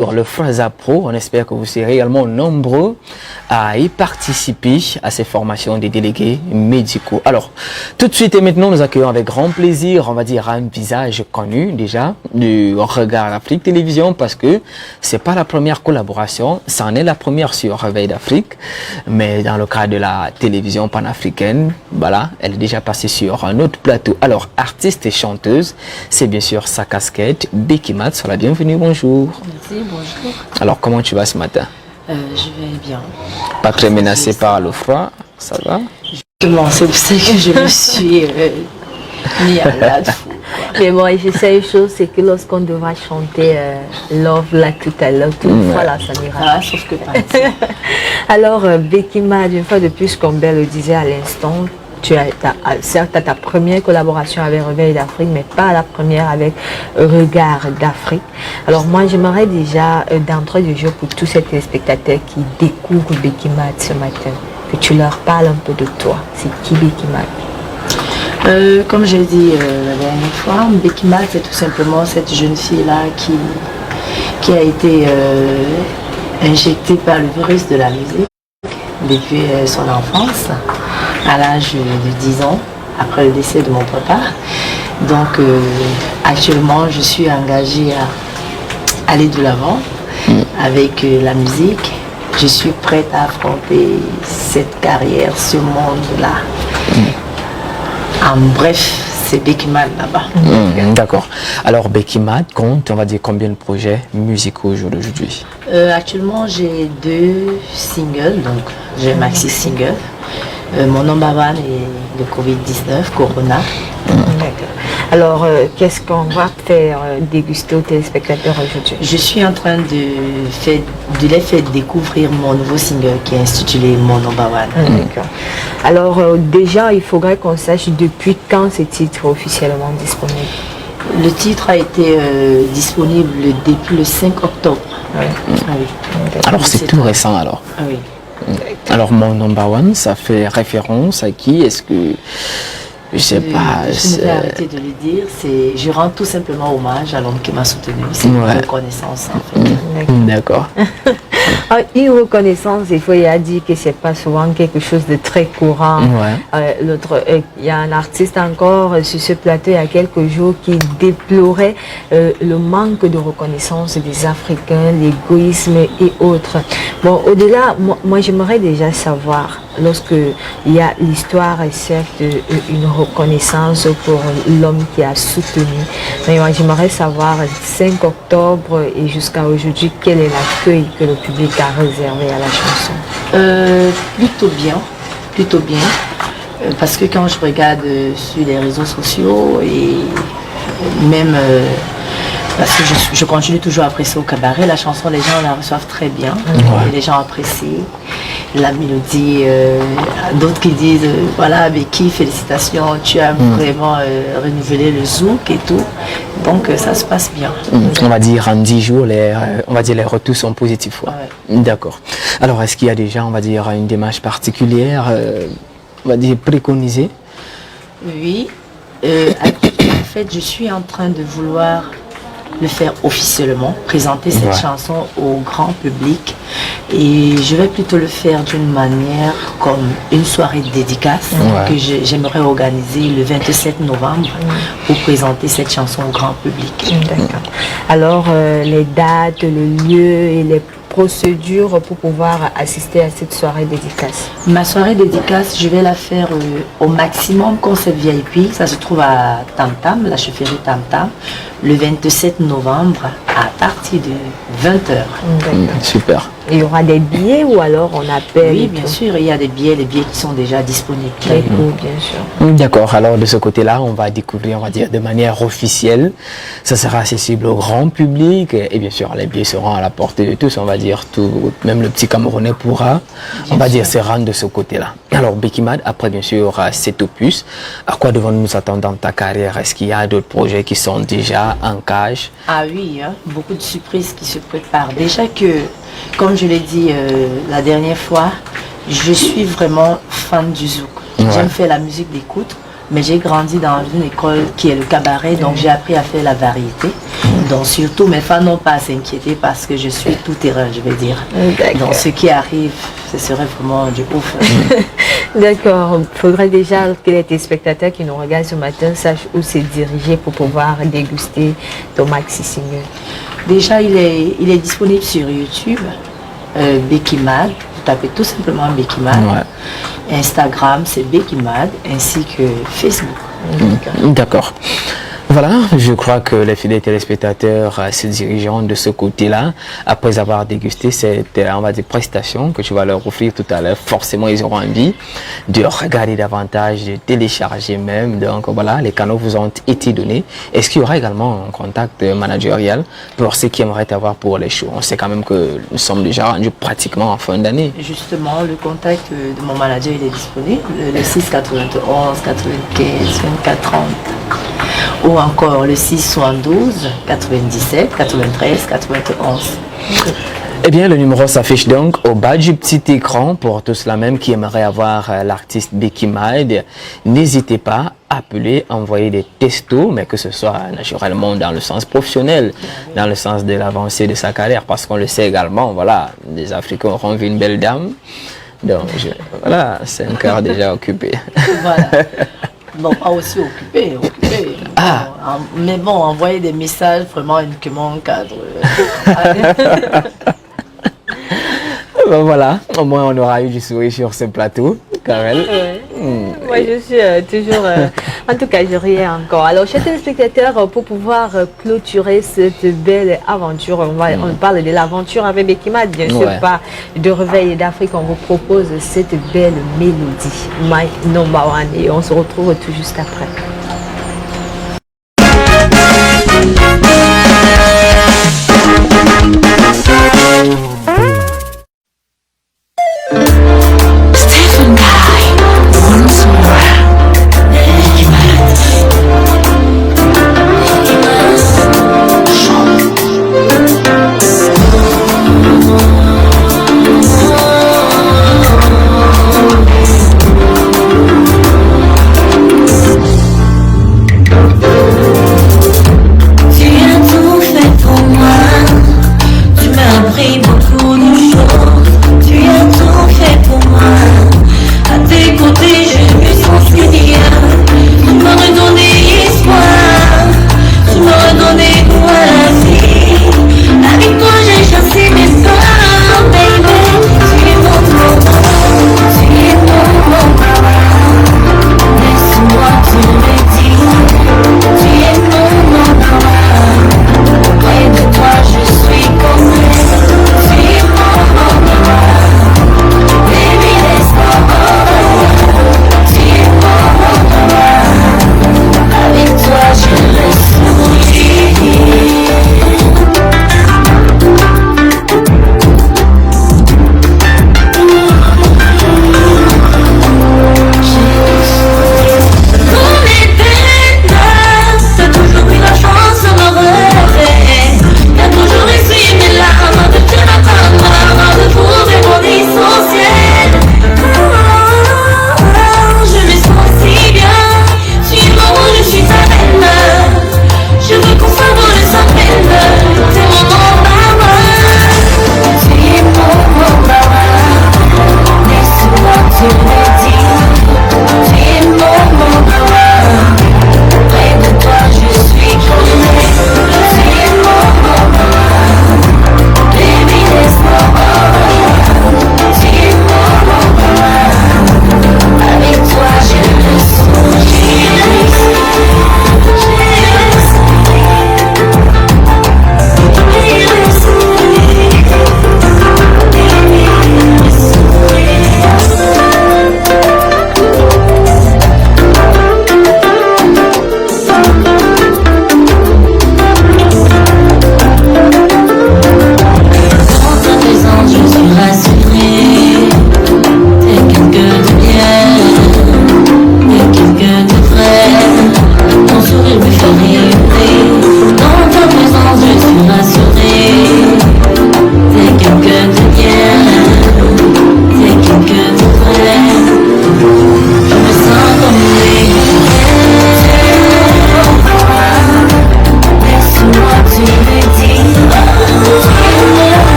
Pour le Fraza Pro, on espère que vous serez également nombreux à y participer à ces formations des délégués médicaux. Alors, tout de suite et maintenant, nous accueillons avec grand plaisir, on va dire, un visage connu déjà du Regard Afrique Télévision parce que c'est pas la première collaboration, c'en est la première sur Réveil d'Afrique, mais dans le cadre de la télévision panafricaine, voilà, elle est déjà passée sur un autre plateau. Alors, artiste et chanteuse, c'est bien sûr sa casquette. Becky Mat, sois la bienvenue, bonjour. Merci, bonjour. Alors, comment tu vas ce matin? Je vais bien. Pas très menacé par le froid, ça va? Justement, c'est pour ça que je me suis mis à la fou. Mais bon, je sais une chose, c'est que lorsqu'on devra chanter Love là tout à l'heure, tout voilà, ça n'ira pas. Sauf que pas. Alors, Becky Mat, une fois de plus, comme Belle le disait à l'instant, tu as certes ta première collaboration avec Réveil d'Afrique, mais pas la première avec Regard d'Afrique. Alors moi, j'aimerais déjà, d'entrée de jeu pour tous ces téléspectateurs qui découvrent Becky Mat ce matin, que tu leur parles un peu de toi. C'est qui Becky Mat? Comme j'ai dit la dernière fois, Becky Mat, c'est tout simplement cette jeune fille-là qui a été injectée par le virus de la musique depuis son enfance, à l'âge de 10 ans, après le décès de mon papa. Donc actuellement, je suis engagée à aller de l'avant avec la musique. Je suis prête à affronter cette carrière, ce monde-là. En bref, c'est Becky Mat là-bas. D'accord. Alors Becky Mat compte, on va dire, combien de projets musicaux au jour d'aujourd'hui? Actuellement, j'ai 2 singles, donc j'ai maxi single. Mon number one est le Covid-19, Corona. D'accord. Alors, qu'est-ce qu'on va faire déguster aux téléspectateurs aujourd'hui? Je suis en train de les faire découvrir mon nouveau single qui est intitulé Mon number one. D'accord. Alors, déjà, il faudrait qu'on sache depuis quand ce titre est officiellement disponible. Le titre a été disponible depuis le 5 octobre. Oui. Ah oui. Alors, c'est tout récent alors? Ah oui. Alors, mon number one, ça fait référence à qui? Est-ce que, je sais pas... Je vais arrêter de le dire, je rends tout simplement hommage à l'homme qui m'a soutenu. C'est une reconnaissance en fait. D'accord. Une reconnaissance, il faut y a dire que c'est pas souvent quelque chose de très courant. Il y a un artiste encore sur ce plateau il y a quelques jours qui déplorait le manque de reconnaissance des Africains, l'égoïsme et autres. Bon, au-delà, moi j'aimerais déjà savoir, lorsque il y a l'histoire et certes une reconnaissance pour l'homme qui a soutenu, mais moi j'aimerais savoir 5 octobre et jusqu'à aujourd'hui, quel est l'accueil que le public a réservé à la chanson? Plutôt bien, parce que quand je regarde sur les réseaux sociaux et même parce que je continue toujours à apprécier au cabaret, la chanson, les gens la reçoivent très bien, et les gens apprécient la mélodie, d'autres qui disent voilà Becky, félicitations, tu as vraiment renouvelé le zouk et tout, donc ça se passe bien. On va dire en 10 jours, les retours sont positifs. D'accord. Alors est-ce qu'il y a déjà, on va dire, une démarche particulière, on va dire préconisée? Oui, en fait je suis en train de vouloir le faire officiellement, présenter cette chanson au grand public, et je vais plutôt le faire d'une manière comme une soirée de dédicace que j'aimerais organiser le 27 novembre pour présenter cette chanson au grand public. D'accord. Alors les dates, le lieu et les procédures pour pouvoir assister à cette soirée dédicace? Ma soirée dédicace, je vais la faire au maximum concept VIP. Ça se trouve à Tam Tam, la chefferie Tam Tam, le 27 novembre à partir de 20h. Super. Il y aura des billets ou alors on appelle? Oui, bien sûr, il y a des billets, les billets qui sont déjà disponibles. Bien sûr. D'accord, alors de ce côté-là, on va découvrir, on va dire, de manière officielle. Ça sera accessible au grand public et bien sûr, les billets seront à la portée de tous, on va dire, tout, même le petit Camerounais pourra, on va dire, se rendre de ce côté-là. Alors, Becky Mat, après bien sûr cet opus, à quoi devons-nous nous attendre dans ta carrière? Est-ce qu'il y a d'autres projets qui sont déjà en cage? Ah oui, beaucoup de surprises qui se préparent. Déjà que, comme je l'ai dit la dernière fois, je suis vraiment fan du zouk. J'aime faire la musique d'écoute. Mais j'ai grandi dans une école qui est le cabaret, donc j'ai appris à faire la variété. Donc surtout, mes fans n'ont pas à s'inquiéter parce que je suis tout terrain, je vais dire. Donc ce qui arrive, ce serait vraiment du ouf. D'accord. Il faudrait déjà que les téléspectateurs qui nous regardent ce matin sachent où se diriger pour pouvoir déguster ton maxi single. Déjà, il est disponible sur YouTube, Becky Mad. Vous tapez tout simplement Becky Mad. Ouais. Instagram, c'est Becky Mad, ainsi que Facebook. D'accord. Voilà, je crois que les fidèles téléspectateurs se dirigeront de ce côté-là. Après avoir dégusté cette, on va dire, prestation que tu vas leur offrir tout à l'heure, forcément ils auront envie de regarder davantage, de télécharger même. Donc voilà, les canaux vous ont été donnés. Est-ce qu'il y aura également un contact managérial pour ceux qui aimeraient avoir pour les shows? On sait quand même que nous sommes déjà rendus pratiquement en fin d'année. Justement, le contact de mon manager, il est disponible, le 6 91 95 24 30. Ou encore le 672 97 93 91. Eh bien, le numéro s'affiche donc au bas du petit écran pour tous ceux-là même qui aimeraient avoir l'artiste Becky Mad. N'hésitez pas à appeler, envoyer des textos, mais que ce soit naturellement dans le sens professionnel, dans le sens de l'avancée de sa carrière, parce qu'on le sait également, voilà, les Africains auront vu une belle dame. Donc, voilà, c'est un cœur déjà occupé. Voilà. Bon, pas aussi occupé. Ah. Mais bon, envoyer des messages vraiment uniquement en cadre. Ben voilà, au moins on aura eu du sourire sur ce plateau, Karel. Moi je suis toujours, en tout cas je riais encore. Alors chers téléspectateurs, pour pouvoir clôturer cette belle aventure, on parle de l'aventure avec Becky Mad, bien sûr pas de Réveil d'Afrique, on vous propose cette belle mélodie, My Number One, et on se retrouve tout juste après.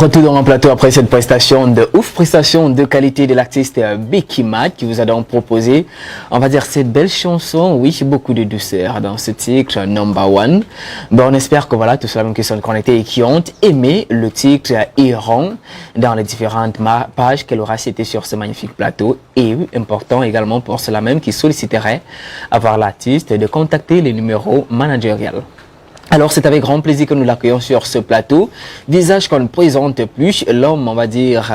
retour dans le plateau après cette prestation de ouf, prestation de qualité de l'artiste Becky Matt qui vous a donc proposé, on va dire, cette belle chanson, oui, beaucoup de douceur dans ce titre, Number One. Ben, on espère que voilà, tous ceux qui sont connectés et qui ont aimé le titre iront dans les différentes pages qu'elle aura citées sur ce magnifique plateau. Et important également pour cela même qui solliciterait à voir l'artiste de contacter les numéros managériels. Alors c'est avec grand plaisir que nous l'accueillons sur ce plateau, visage qu'on ne présente plus, l'homme on va dire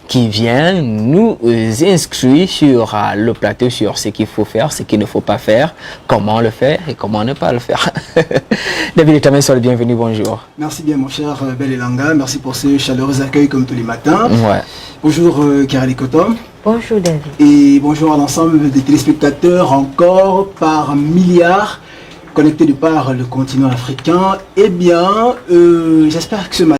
qui vient nous inscrit sur le plateau sur ce qu'il faut faire, ce qu'il ne faut pas faire, comment le faire et comment ne pas le faire. David Etamé, sois le bienvenu, bonjour. Merci bien mon cher Bel Elanga, merci pour ce chaleureux accueil comme tous les matins. Ouais. Bonjour Karel Kotom. Bonjour David. Et bonjour à l'ensemble des téléspectateurs encore par milliards connectés de par le continent africain. Eh bien, j'espère que ce matin